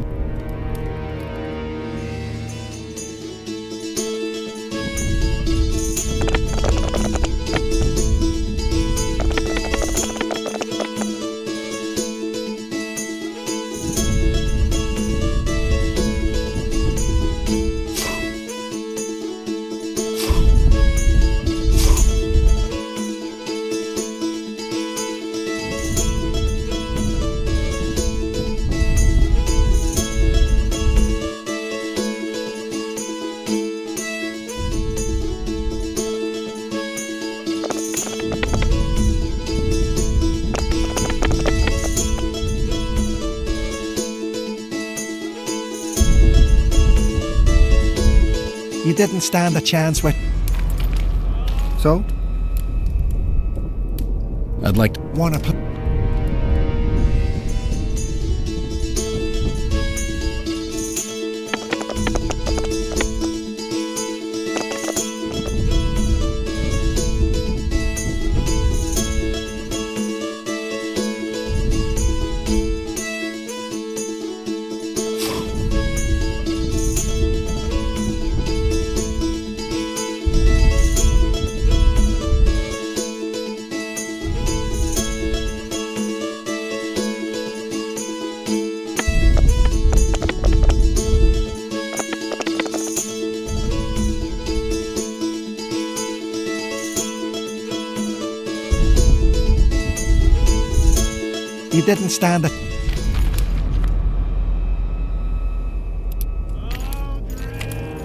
You didn't stand a chance with... So? I'd like to... Wanna play? You didn't stand a...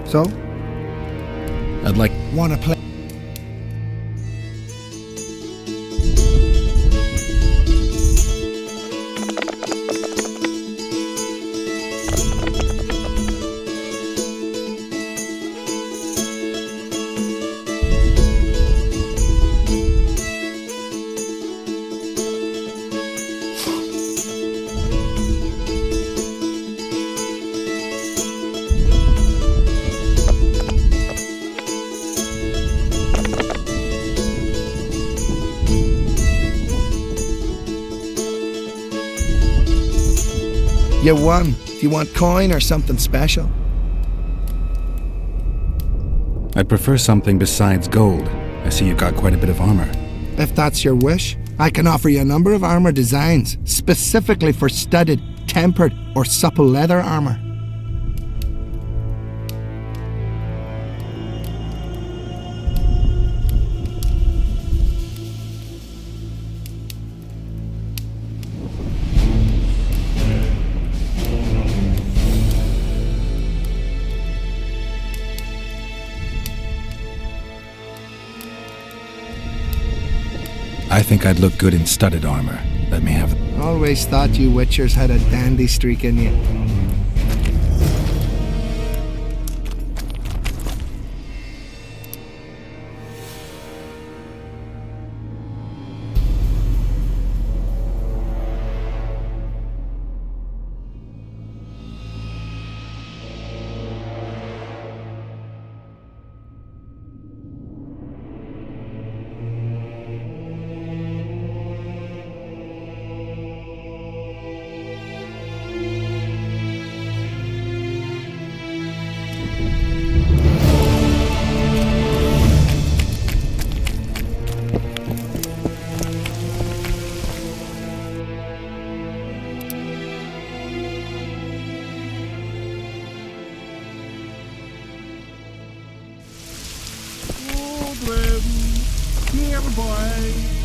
So? I'd like... Wanna play? You won. Do you want coin or something special? I'd prefer something besides gold. I see you got quite a bit of armor. If that's your wish, I can offer you a number of armor designs, specifically for studded, tempered, or supple leather armor. I think I'd look good in studded armor. Let me have it. Always thought you Witchers had a dandy streak in you. boy.